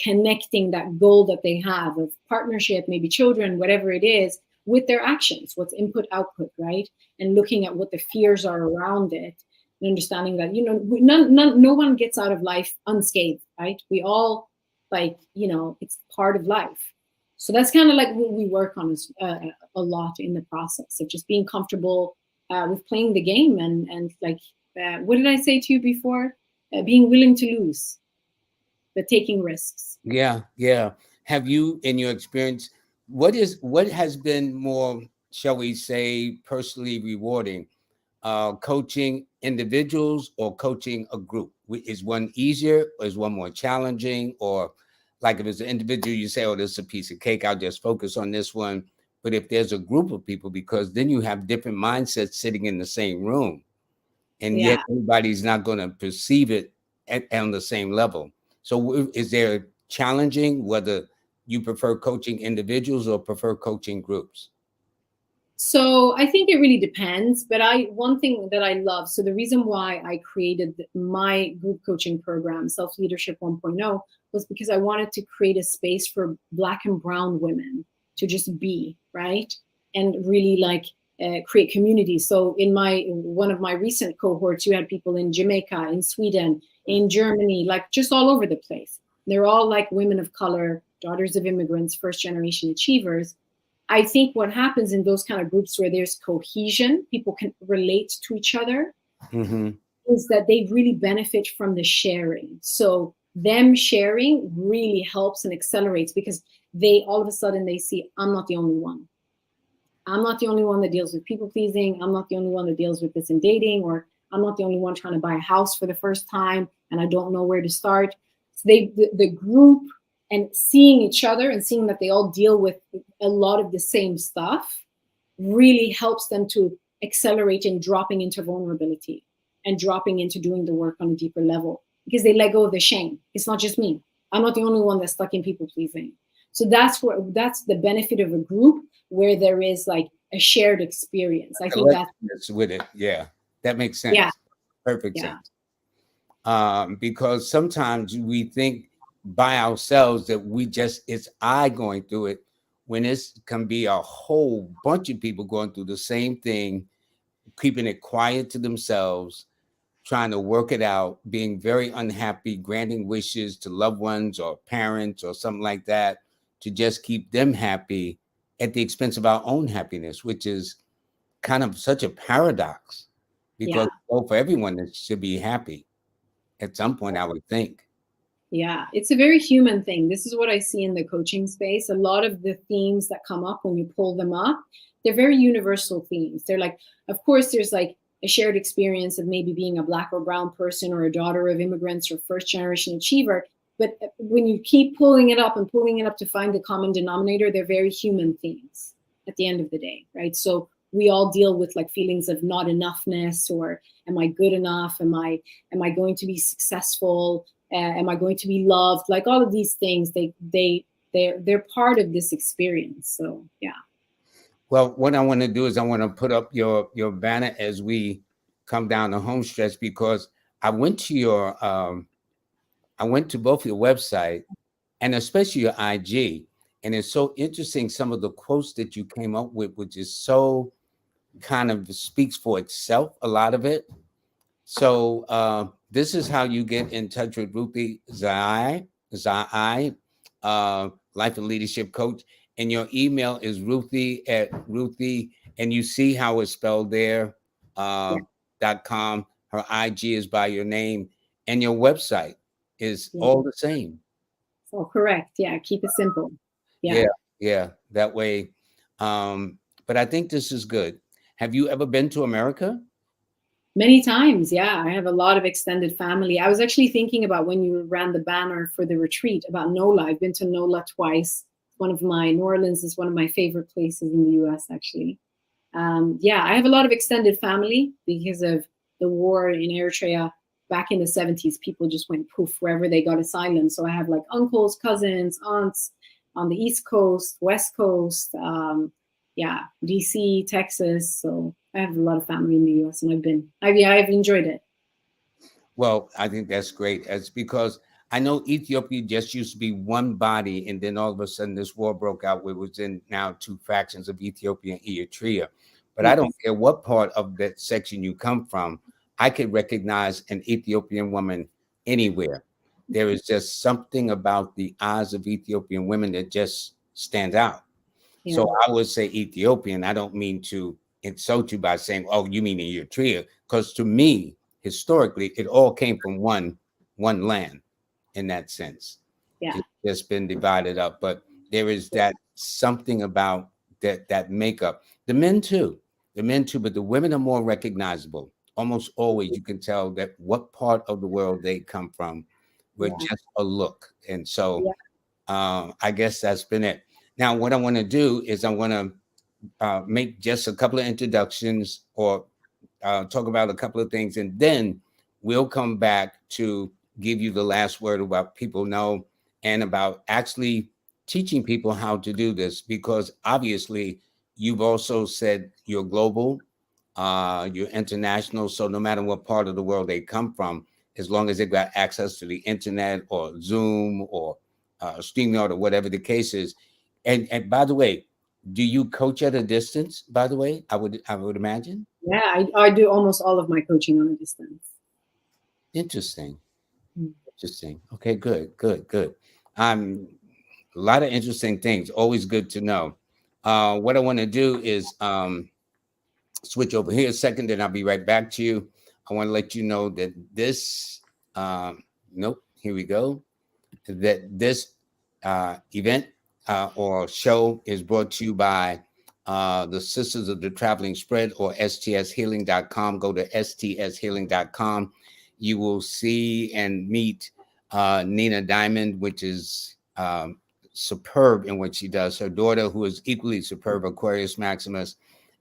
connecting that goal that they have of partnership, maybe children, whatever it is, with their actions, what's input, output, right? And looking at what the fears are around it and understanding that, no one gets out of life unscathed, right? We all it's part of life. So that's kind of like what we work on is a lot in the process of just being comfortable with playing the game and like what did I say to you before? Being willing to lose, but taking risks. yeah, yeah. Have you, in your experience, what has been more, shall we say, personally rewarding? Coaching individuals or coaching a group? Is one easier or is one more challenging? Or like if it's an individual, you say, oh, this is a piece of cake, I'll just focus on this one. But if there's a group of people, because then you have different mindsets sitting in the same room, and yet Yeah. everybody's not going to perceive it on the same level. So is there challenging whether you prefer coaching individuals or prefer coaching groups? So I think it really depends, but one thing that I love, so the reason why I created my group coaching program, Self Leadership 1.0, was because I wanted to create a space for Black and brown women to just be, right? And really like create community. So in one of my recent cohorts, you had people in Jamaica, in Sweden, in Germany, like just all over the place. They're all like women of color, daughters of immigrants, first generation achievers. I think what happens in those kind of groups where there's cohesion, people can relate to each other, Mm-hmm. is that they really benefit from the sharing. So them sharing really helps and accelerates because they all of a sudden they see, I'm not the only one. I'm not the only one that deals with people pleasing. I'm not the only one that deals with this in dating, or I'm not the only one trying to buy a house for the first time and I don't know where to start. So the group and seeing each other and seeing that they all deal with a lot of the same stuff really helps them to accelerate in dropping into vulnerability and dropping into doing the work on a deeper level because they let go of the shame. It's not just me. I'm not the only one that's stuck in people pleasing. So that's the benefit of a group where there is like a shared experience. I think That's with it. Yeah, that makes yeah, sense. Perfect yeah, sense. Because sometimes we think by ourselves that it's I going through it when it can be a whole bunch of people going through the same thing, keeping it quiet to themselves, trying to work it out, being very unhappy, granting wishes to loved ones or parents or something like that to just keep them happy at the expense of our own happiness, which is kind of such a paradox because yeah. for everyone that should be happy at some point, I would think. Yeah, it's a very human thing. This is what I see in the coaching space. A lot of the themes that come up when you pull them up, they're very universal themes. They're like, of course, there's like a shared experience of maybe being a Black or brown person or a daughter of immigrants or first generation achiever. But when you keep pulling it up and pulling it up to find the common denominator, they're very human themes at the end of the day, right? So we all deal with like feelings of not enoughness, or am I good enough? Am I going to be successful? Am I going to be loved? Like all of these things, they're part of this experience. So yeah. Well, what I want to do is I want to put up your banner as we come down the home stretch because I went to I went to both your website and especially your IG, and it's so interesting some of the quotes that you came up with, which is so kind of speaks for itself, a lot of it. So this is how you get in touch with Rupi Sarai, Life and Leadership Coach. And your email is Ruthie, and you see how it's spelled there, Yeah, .com. Her IG is by your name, and your website is yeah. all the same. So correct. Yeah, keep it simple. Yeah. Yeah, yeah, that way. But I think this is good. Have you ever been to America? Many times, yeah. I have a lot of extended family. I was actually thinking about when you ran the banner for the retreat about NOLA. I've been to NOLA twice. New Orleans is one of my favorite places in the US, actually. Yeah, I have a lot of extended family because of the war in Eritrea back in the 70s. People just went poof wherever they got asylum. So I have like uncles, cousins, aunts on the East Coast, West Coast, yeah, DC, Texas. So I have a lot of family in the US and I've enjoyed it. Well, I think that's great. It's because I know Ethiopia just used to be one body, and then all of a sudden this war broke out where it was in now two factions of Ethiopia and Eritrea. But I don't Yes. care what part of that section you come from, I could recognize an Ethiopian woman anywhere. There is just something about the eyes of Ethiopian women that just stands out. Yeah. So I would say Ethiopian. I don't mean to insult you by saying, "Oh, you mean Eritrea?" Because to me, historically, it all came from one land. In that sense, Yeah. it's just been divided up. But there is that something about that makeup. The men too, but the women are more recognizable. Almost always, you can tell that what part of the world they come from with Yeah. just a look. And so Yeah. I guess that's been it. Now, what I want to do is I want to make just a couple of introductions or talk about a couple of things, and then we'll come back to give you the last word about people know and about actually teaching people how to do this, because obviously you've also said you're global, you're international. So no matter what part of the world they come from, as long as they've got access to the internet or Zoom or StreamYard or whatever the case is. And by the way, do you coach at a distance? By the way, I would imagine. Yeah, I do almost all of my coaching on a distance. Interesting. Mm. Interesting. Okay, good, good, good. A lot of interesting things. Always good to know. What I want to do is switch over here a second, then I'll be right back to you. I want to let you know that this, nope, here we go. That this event or show is brought to you by the Sisters of the Traveling Spread, or stshealing.com. Go to stshealing.com. You will see and meet Nina Diamond, which is superb in what she does. Her daughter, who is equally superb, Aquarius Maximus.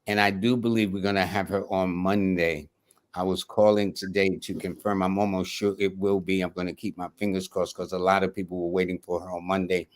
And I do believe we're going to have her on Monday. I was calling today to confirm. I'm almost sure it will be. I'm going to keep my fingers crossed because a lot of people were waiting for her on Monday.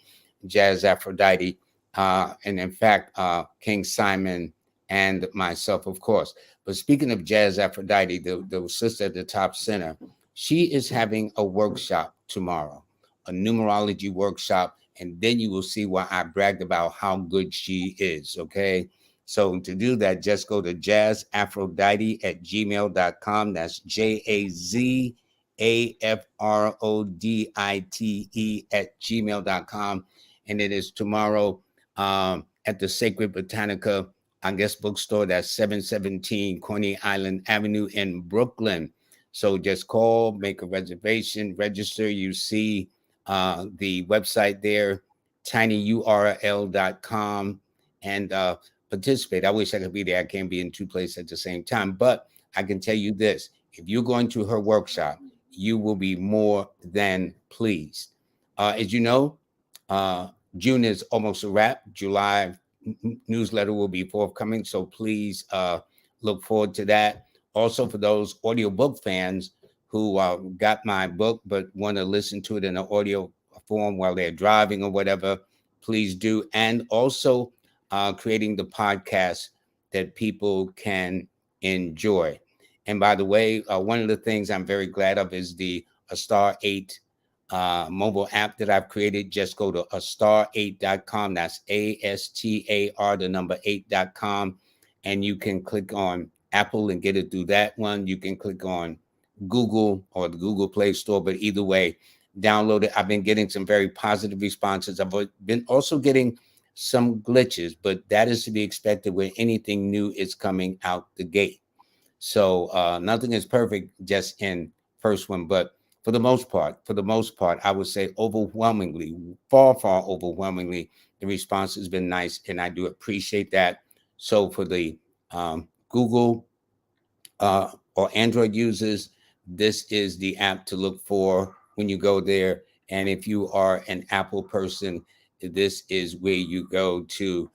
Jazz Aphrodite, and in fact, King Simon and myself, of course. But speaking of Jazz Aphrodite, the sister at the top center, she is having a workshop tomorrow, a numerology workshop. And then you will see why I bragged about how good she is. Okay. So to do that, just go to jazzaphrodite@gmail.com. That's JAZAFRODITE@gmail.com. And it is tomorrow at the Sacred Botanica, I guess, bookstore. That's 717 Coney Island Avenue in Brooklyn. So just call, make a reservation, register. You see the website there, tinyurl.com, and participate. I wish I could be there. I can't be in two places at the same time. But I can tell you this: if you're going to her workshop, you will be more than pleased. As you know, June is almost a wrap. July newsletter will be forthcoming, so please look forward to that. Also, for those audiobook fans who got my book but want to listen to it in an audio form while they're driving or whatever, please do. And also creating the podcast that people can enjoy. And by the way, one of the things I'm very glad of is the A Star 8 mobile app that I've created. Just go to astar8.com. That's ASTAR, the number 8.com. And you can click on Apple and get it through that one. You can click on Google or the Google Play Store, but either way, download it. I've been getting some very positive responses. I've been also getting some glitches, but that is to be expected when anything new is coming out the gate. So nothing is perfect just in first one, but for the most part, I would say overwhelmingly, far overwhelmingly, the response has been nice, and I do appreciate that. So for the Google or Android users, this is the app to look for when you go there. And if you are an Apple person, this is where you go to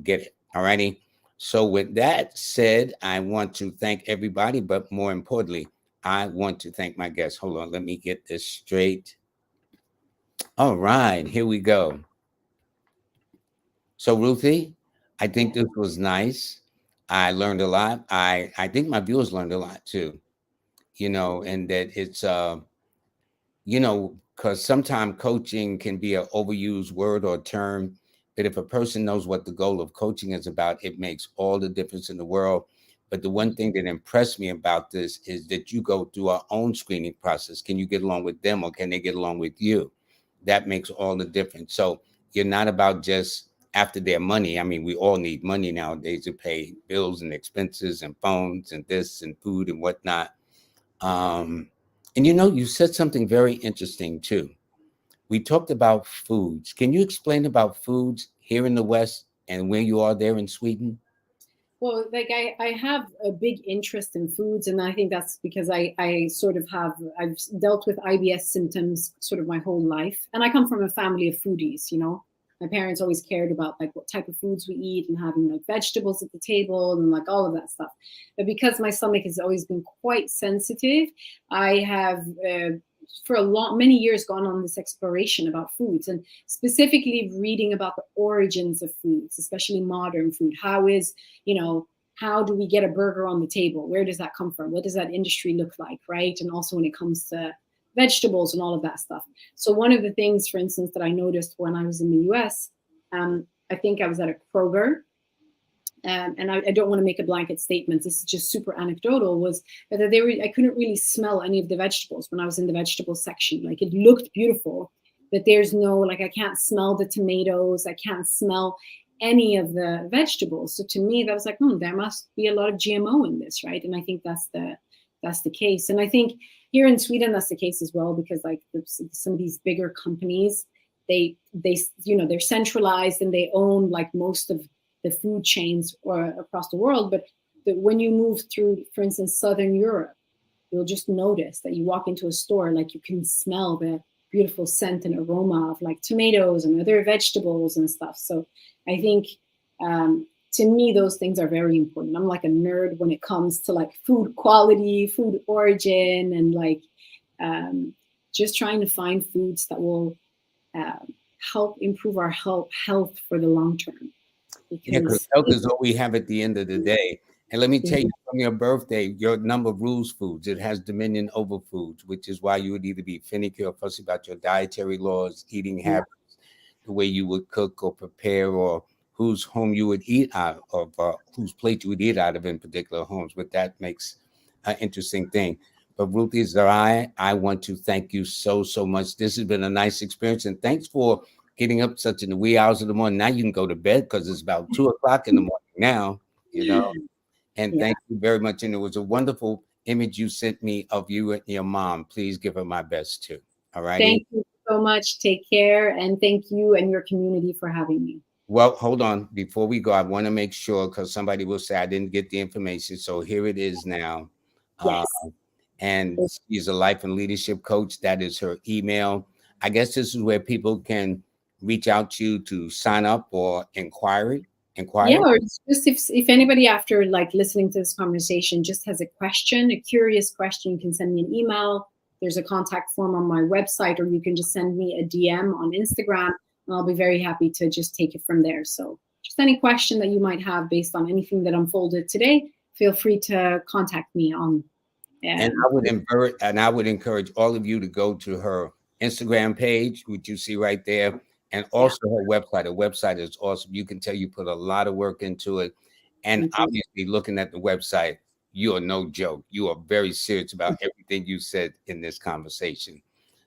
get it. All righty. So, with that said, I want to thank everybody, but more importantly, I want to thank my guests. Hold on, let me get this straight. All right, here we go. So, Ruthie, I think this was nice. I learned a lot. I think my viewers learned a lot too. And that it's because sometimes coaching can be an overused word or term. But if a person knows what the goal of coaching is about, it makes all the difference in the world. But the one thing that impressed me about this is that you go through our own screening process. Can you get along with them, or can they get along with you? That makes all the difference. So you're not about just after their money. I mean, we all need money nowadays to pay bills and expenses and phones and this and food and whatnot. And you said something very interesting too. We talked about foods. Can you explain about foods here in the West and where you are there in Sweden? Well, like I have a big interest in foods, and I think that's because I sort of I've dealt with IBS symptoms sort of my whole life. And I come from a family of foodies, you know. My parents always cared about like what type of foods we eat and having like vegetables at the table and like all of that stuff. But because my stomach has always been quite sensitive, I have for many years gone on this exploration about foods, and specifically reading about the origins of foods, especially modern food. How do we get a burger on the table? Where does that come from? What does that industry look like, right? And also when it comes to vegetables and all of that stuff. So one of the things, for instance, that I noticed when I was in the US, I think I was at a Kroger, and I don't want to make a blanket statement, this is just super anecdotal, was that I couldn't really smell any of the vegetables when I was in the vegetable section. Like, it looked beautiful, but there's no, like, I can't smell the tomatoes, I can't smell any of the vegetables. So to me, that was like, there must be a lot of GMO in this, right? And I think that's the case. And I think here in Sweden, that's the case as well, because like some of these bigger companies, they're centralized and they own like most of the food chains or across the world. But when you move through, for instance, Southern Europe, you'll just notice that you walk into a store, like you can smell the beautiful scent and aroma of like tomatoes and other vegetables and stuff. So I think to me, those things are very important. I'm like a nerd when it comes to like food quality, food origin, and like just trying to find foods that will help improve our health for the long term. Because health is what we have at the end of the day. And let me tell you, from your birthday, your number rules foods. It has dominion over foods, which is why you would either be finicky or fussy about your dietary laws, eating habits, the way you would cook or prepare, or whose home you would eat out of, whose plate you would eat out of in particular homes. But that makes an interesting thing. But Ruthie Sarai, I want to thank you so much. This has been a nice experience. And thanks for getting up such in the wee hours of the morning. Now you can go to bed because it's about 2 o'clock in the morning now, And thank you very much. And it was a wonderful image you sent me of you and your mom. Please give her my best too. All right. Thank you so much. Take care. And thank you and your community for having me. Well, hold on. Before we go, I want to make sure, because somebody will say I didn't get the information. So here it is now. Yes. And she's a life and leadership coach. That is her email. I guess this is where people can reach out to you to sign up or inquire. Yeah, or just if anybody after like listening to this conversation just has a question, a curious question, you can send me an email. There's a contact form on my website, or you can just send me a DM on Instagram, and I'll be very happy to just take it from there. So just any question that you might have based on anything that unfolded today, feel free to contact me on. And I would encourage all of you to go to her Instagram page, which you see right there, and also her website. Her website is awesome. You can tell you put a lot of work into it. And obviously, looking at the website, you are no joke. You are very serious about everything you said in this conversation.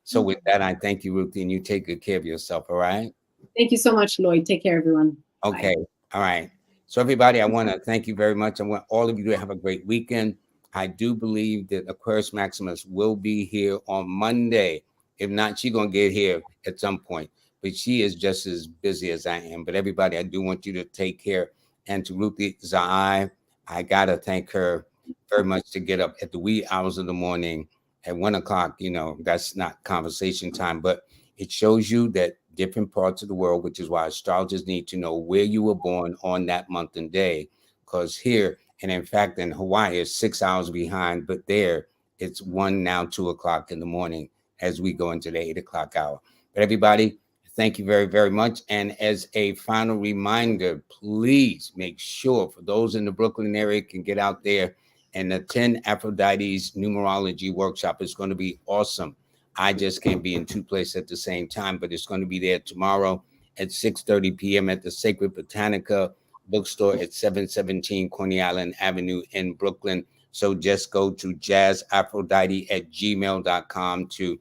So with that, I thank you, Ruthie, and you take good care of yourself. All right. Thank you so much, Lloyd. Take care, everyone. Okay. Bye. All right. So everybody, I want to thank you very much. I want all of you to have a great weekend. I do believe that Aquarius Maximus will be here on Monday. If not, she's going to get here at some point. But she is just as busy as I am. But everybody, I do want you to take care. And to Ruthie Sarai, I got to thank her very much to get up at the wee hours of the morning at 1 o'clock. That's not conversation time, but it shows you that different parts of the world, which is why astrologers need to know where you were born on that month and day. Because here, and in fact, in Hawaii, it's 6 hours behind, but there it's 2 o'clock in the morning as we go into the 8 o'clock hour. But everybody, thank you very, very much. And as a final reminder, please make sure for those in the Brooklyn area can get out there and attend Aphrodite's numerology workshop. It's going to be awesome. I just can't be in two places at the same time, but it's going to be there tomorrow at 6:30 p.m. at the Sacred Botanica bookstore at 717 Coney Island Avenue in Brooklyn. So just go to jazzaphrodite@gmail.com to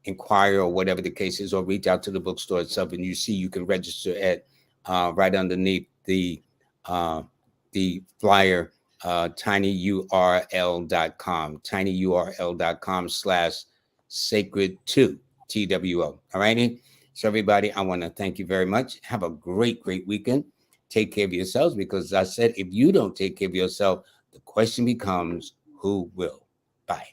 inquire or whatever the case is, or reach out to the bookstore itself. And you see, you can register at right underneath the flyer, tinyurl.com, tinyurl.com/sacred2, TWO. All righty. So everybody, I want to thank you very much. Have a great, great weekend. Take care of yourselves, because as I said, if you don't take care of yourself, the question becomes, who will? Bye.